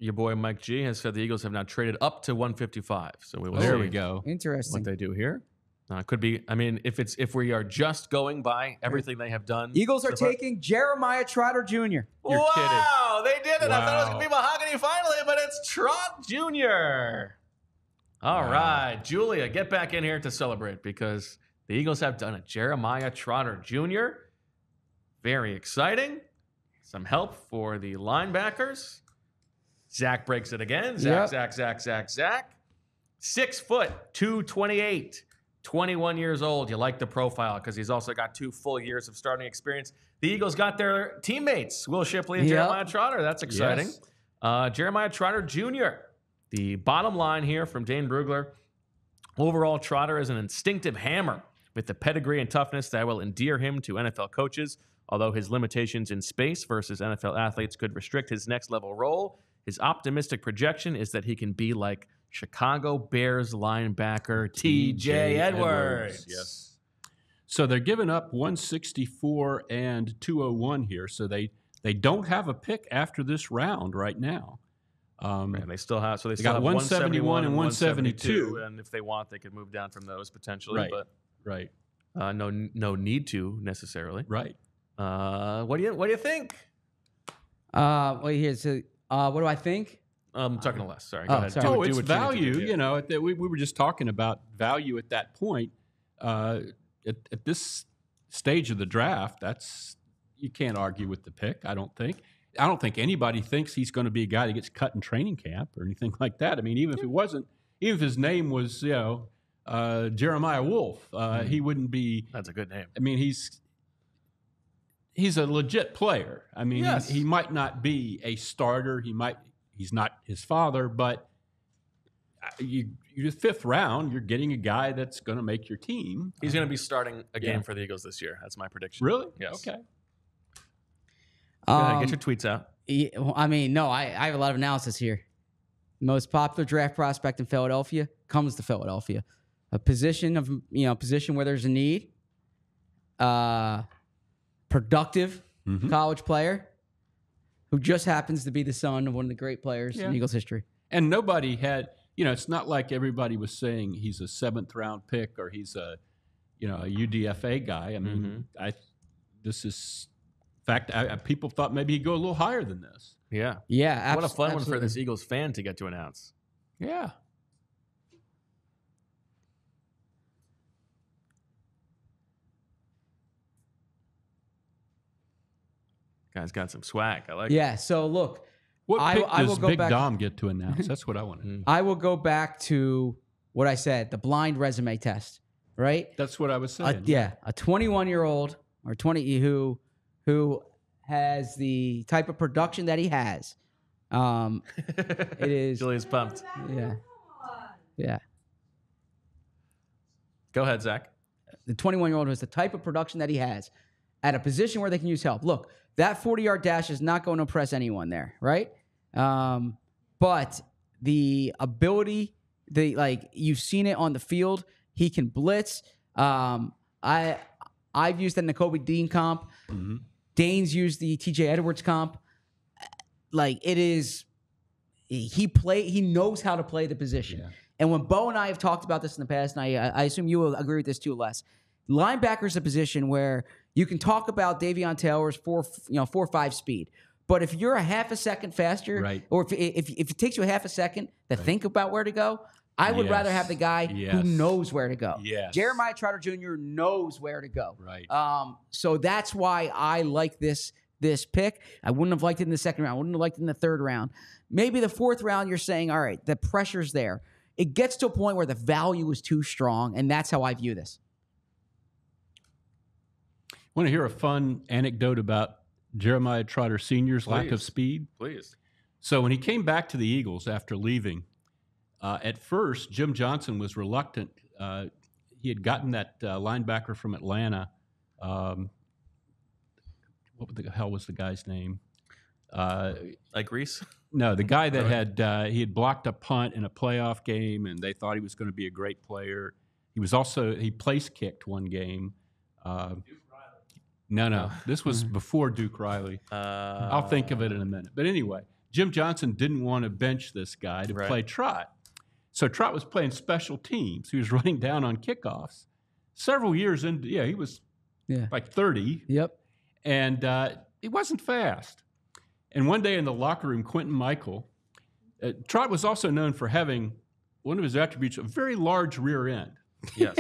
your boy Mike G has said the Eagles have now traded up to 155. So we will There see we go. Interesting. what they do here. Could be. I mean, if we are just going by everything they have done, Eagles are taking Jeremiah Trotter Jr. You're wow, they did it. Wow. I thought it was gonna be Mahogany finally, but it's Trot Jr. All right, Julia, get back in here to celebrate because the Eagles have done it. Jeremiah Trotter Jr. Very exciting. Some help for the linebackers. Zach breaks it again. Zach. 6 foot, 228, 21 years old. You like the profile because he's also got 2 full years of starting experience. The Eagles got their teammates, Will Shipley and Jeremiah Trotter. That's exciting. Yes. Jeremiah Trotter Jr. The bottom line here from Dane Brugler. Overall, Trotter is an instinctive hammer with the pedigree and toughness that will endear him to NFL coaches. Although his limitations in space versus NFL athletes could restrict his next level role, his optimistic projection is that he can be like Chicago Bears linebacker T.J. Edwards. Yes. So they're giving up 164 and 201 here. So they don't have a pick after this round right now. And they still have they got 171 and 172, and if they want, they could move down from those potentially. Right. But no need to necessarily. Right. What do you think? What do I think? I'm talking to Les. Sorry. Go ahead. Sorry. It's value. You know, we were just talking about value at that point. At this stage of the draft, you can't argue with the pick. I don't think anybody thinks he's going to be a guy that gets cut in training camp or anything like that. I mean, even if his name was Jeremiah Wulf, he wouldn't be. That's a good name. I mean, he's a legit player. I mean, he might not be a starter. He's not his father, but you're 5th round. You're getting a guy that's going to make your team. He's going to be starting a game for the Eagles this year. That's my prediction. Really? Yes. Okay. Go ahead, get your tweets out. I mean, no, I have a lot of analysis here. Most popular draft prospect in Philadelphia comes to Philadelphia. A position where there's a need. Productive college player who just happens to be the son of one of the great players in Eagles history. And nobody had, it's not like everybody was saying he's a 7th round pick or he's a UDFA guy. I mean, this is fact. People thought maybe he'd go a little higher than this. Yeah. What a fun one for this Eagles fan to get to announce. Yeah. Guy's got some swag. I like it. Yeah, so look. What pick does Big Dom get to announce? That's what I want to know. I will go back to what I said, the blind resume test, right? That's what I was saying. A 21-year-old or 20 who has the type of production that he has. It is. Julia's pumped. Yeah. Go ahead, Zach. The 21-year-old has the type of production that he has at a position where they can use help. Look, that 40-yard dash is not going to impress anyone there, right? But the ability, you've seen it on the field. He can blitz. I've used the Nakobe Dean comp. Mm-hmm. Dane's used the T.J. Edwards comp. He knows how to play the position. Yeah. And when Bo and I have talked about this in the past, and I assume you will agree with this too, Les, linebacker is a position where you can talk about Davion Taylor's 4.5 speed. But if you're a half a second faster, right, or if it takes you a half a second to think about where to go, I would rather have the guy who knows where to go. Yes. Jeremiah Trotter Jr. knows where to go. Right. So that's why I like this pick. I wouldn't have liked it in the 2nd round. I wouldn't have liked it in the 3rd round. Maybe the 4th round, you're saying, all right, the pressure's there. It gets to a point where the value is too strong, and that's how I view this. Want to hear a fun anecdote about Jeremiah Trotter Sr.'s lack of speed? Please. So when he came back to the Eagles after leaving, at first, Jim Johnson was reluctant. He had gotten that linebacker from Atlanta. What the hell was the guy's name? Like Reese? No, the guy that he had blocked a punt in a playoff game, and they thought he was going to be a great player. He place kicked one game. No. This was before Duke Riley. I'll think of it in a minute. But anyway, Jim Johnson didn't want to bench this guy to play Trot. So Trot was playing special teams. He was running down on kickoffs. Several years into, he was like 30. Yep. And he wasn't fast. And one day in the locker room, Quentin Michael, Trot was also known for having one of his attributes, a very large rear end. Yes.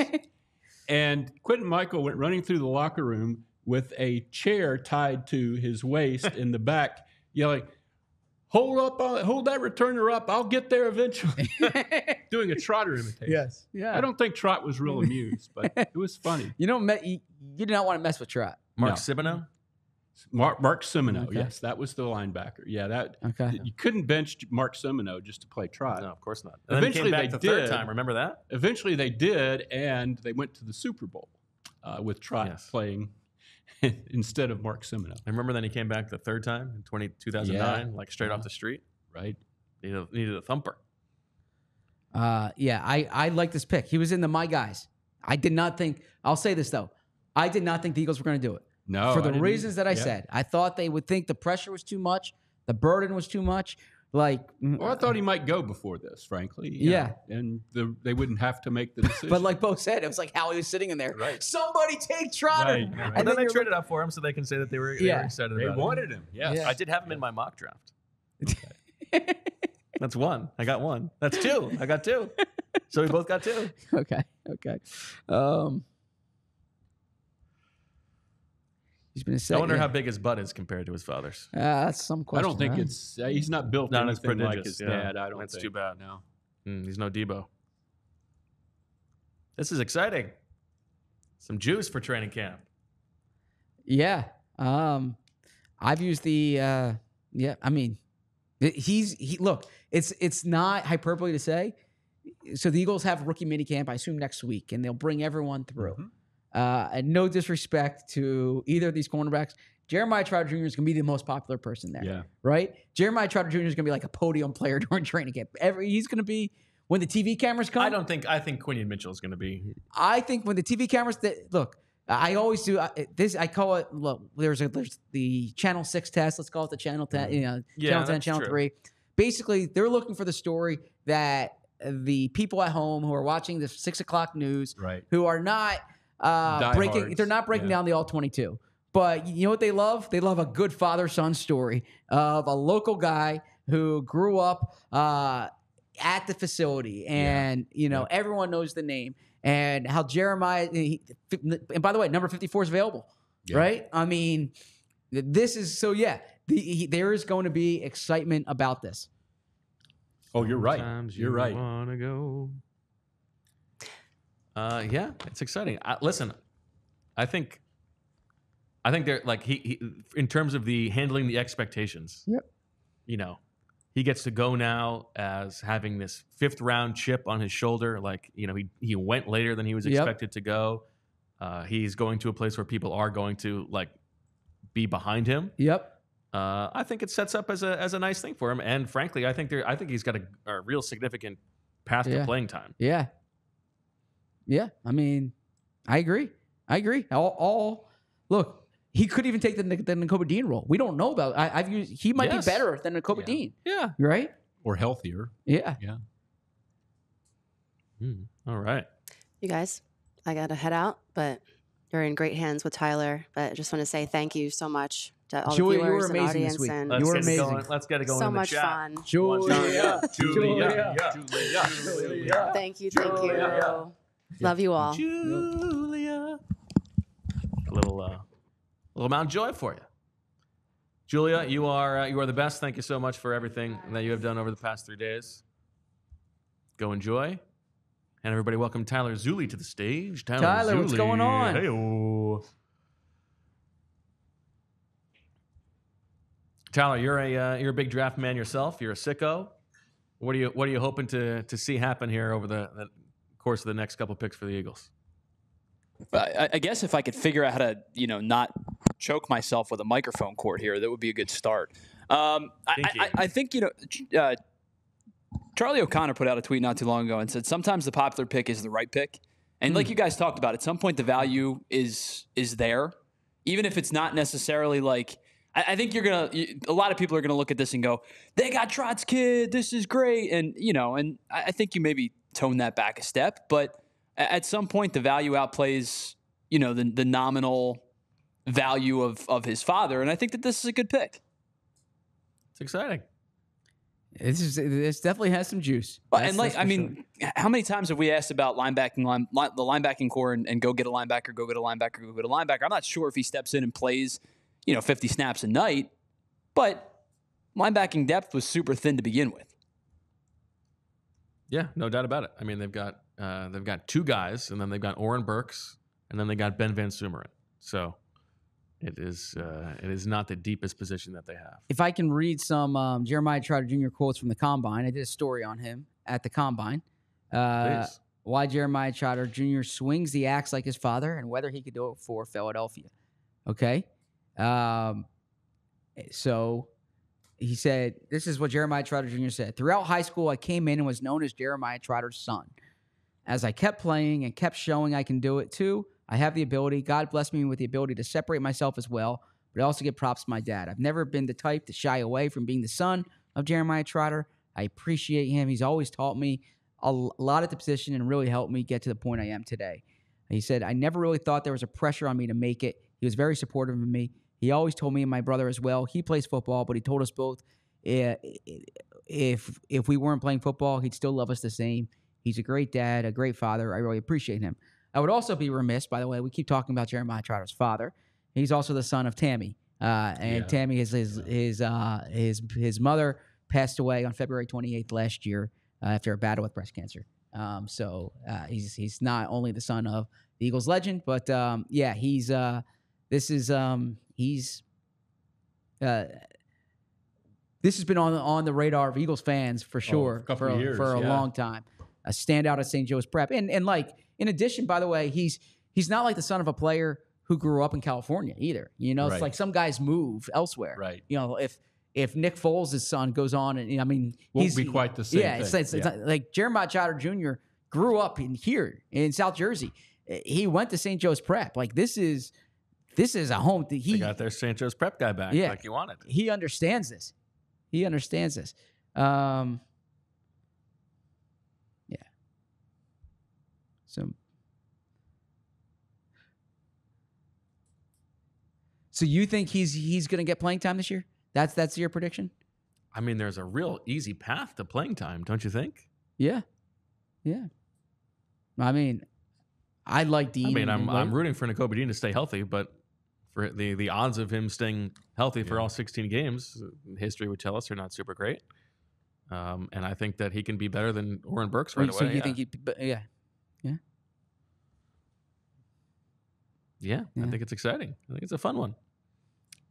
And Quentin Michael went running through the locker room with a chair tied to his waist in the back, yelling, hold that returner up. I'll get there eventually. Doing a Trotter imitation. Yes. Yeah. I don't think Trot was real amused, but it was funny. You do not want to mess with Trot. Mark Simoneau? Mark Simoneau, Okay. yes, that was the linebacker. Yeah, Okay. You couldn't bench Mark Simoneau just to play Trot. No, of course not. And Eventually then he came back they the third did. time. Remember that? Eventually they did, and they went to the Super Bowl with Trot playing instead of Mark Simoneau. I remember then he came back the third time in 2009, like straight off the street. Right. Needed a thumper. I like this pick. He was in the my guys. I did not think. I'll say this though. I did not think the Eagles were going to do it. No, for the I didn't reasons that I said. I thought they would think the pressure was too much, the burden was too much. Like, well, I thought he might go before this, frankly. Yeah. And they wouldn't have to make the decision. but like Bo said, it was like Howie was sitting in there. Right. Somebody take Trotter. Right. And then they traded up for him so they can say that they were excited they about wanted him. Yes. Yeah. I did have him in my mock draft. That's one. I got one. That's two. I got two. So we both got two. Okay. He's been a I second. wonder how big his butt is compared to his father's. That's some I question. don't think right? it's he's not built Not as anything like prodigious, his dad. I don't That's think. too bad. No. He's no Debo. This is exciting. Some juice for training camp. Yeah. I've used the I mean, look, it's not hyperbole to say. So the Eagles have rookie minicamp, I assume next week, and they'll bring everyone through. Mm-hmm. And no disrespect to either of these cornerbacks. Jeremiah Trotter Jr. is going to be the most popular person there. Yeah. Right? Jeremiah Trotter Jr. is going to be like a podium player during training camp. He's going to be, when the TV cameras come. I think Quinion Mitchell is going to be. I think when the TV cameras, look, I always do this. I call it, look, there's the Channel 6 test. Let's call it the Channel 10, Channel 10, Channel 3. Basically, they're looking for the story that the people at home who are watching the 6 o'clock news, who are not they're not breaking down the all 22. But you know what they love? They love a good father-son story of a local guy who grew up at the facility, and everyone knows the name, and how Jeremiah. And by the way, number 54 is available, right? I mean, this is so. Yeah, there is going to be excitement about this. Oh, you're right. You're right. Wanna go? Yeah, it's exciting. Listen, I think they're like he in terms of the handling the expectations. Yep. He gets to go now as having this 5th round chip on his shoulder. Like, he went later than he was expected to go. He's going to a place where people are going to like be behind him. Yep. I think it sets up as a nice thing for him. And frankly, I think he's got a real significant path to playing time. Yeah. Yeah. I mean, I agree. Look, he could even take the Nakobe Dean role. We don't know about. He might be better than Nakobe Dean. Yeah. Right. Or healthier. Yeah. Yeah. All right. You guys, I got to head out, but you're in great hands with Tyler. But I just want to say thank you so much to all Julia, the you were viewers and amazing this audience. week. And You were amazing. Let's get it going so in the much chat. fun. Julia. Thank you. Love you all. Julia. A little Mount Joy for you. Julia, you are the best. Thank you so much for everything that you have done over the past 3 days. Go enjoy. And everybody, welcome Tyler Zulli to the stage. Tyler, what's going on? Hey-o. Tyler, you're a big draft man yourself. You're a sicko. What are you hoping to see happen here over the course of the next couple picks for the Eagles? I guess if I could figure out how to, not choke myself with a microphone cord here, that would be a good start. I think, Charlie O'Connor put out a tweet not too long ago and said sometimes the popular pick is the right pick. And like you guys talked about, at some point the value is there, even if it's not necessarily like I think a lot of people are gonna look at this and go, they got Trott's kid. This is great, and and I think you maybe tone that back a step, but at some point the value outplays the nominal value of his father, and I think that this is a good pick. It's exciting. This definitely has some juice. And how many times have we asked about the linebacking core and go get a linebacker, go get a linebacker, go get a linebacker? I'm not sure if he steps in and plays, 50 snaps a night, but linebacking depth was super thin to begin with. Yeah, no doubt about it. I mean, they've got 2 guys, and then they've got Oren Burks, and then they got Ben Van Sumeren. So it is not the deepest position that they have. If I can read some Jeremiah Trotter Jr. quotes from the Combine, I did a story on him at the Combine. Please. Why Jeremiah Trotter Jr. swings the axe like his father and whether he could do it for Philadelphia. Okay? So he said, this is what Jeremiah Trotter Jr. said. Throughout high school, I came in and was known as Jeremiah Trotter's son. As I kept playing and kept showing I can do it too, I have the ability. God blessed me with the ability to separate myself as well, but I also give props to my dad. I've never been the type to shy away from being the son of Jeremiah Trotter. I appreciate him. He's always taught me a lot at the position and really helped me get to the point I am today. He said, I never really thought there was a pressure on me to make it. He was very supportive of me. He always told me and my brother as well. He plays football, but he told us both if we weren't playing football, he'd still love us the same. He's a great dad, a great father. I really appreciate him. I would also be remiss, by the way, we keep talking about Jeremiah Trotter's father. He's also the son of Tammy. Tammy, his mother passed away on February 28th last year after a battle with breast cancer. So he's not only the son of the Eagles legend, but this has been on the radar of Eagles fans for sure for a long time. A standout at St. Joe's Prep, and in addition, by the way, he's not like the son of a player who grew up in California either. It's like some guys move elsewhere. Right. If Nick Foles' son goes on, and won't be quite the same. Yeah, it's like Jeremiah Trotter Jr. grew up here in South Jersey. He went to St. Joe's Prep. Like this is a home. They got their St. Joe's Prep guy back, like he wanted. He understands this. So you think he's going to get playing time this year? That's your prediction? I mean, there's a real easy path to playing time, don't you think? Yeah. I mean, I like Dean. I mean, I'm rooting for Nakobe Dean to stay healthy, but for the odds of him staying healthy for all 16 games, history would tell us are not super great. And I think that he can be better than Oren Burks right away. So you think Yeah, I think it's exciting. I think it's a fun one.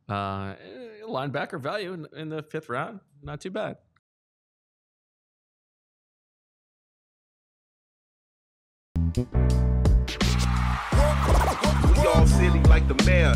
Linebacker value in the 5th round, not too bad. We all silly like the mayor.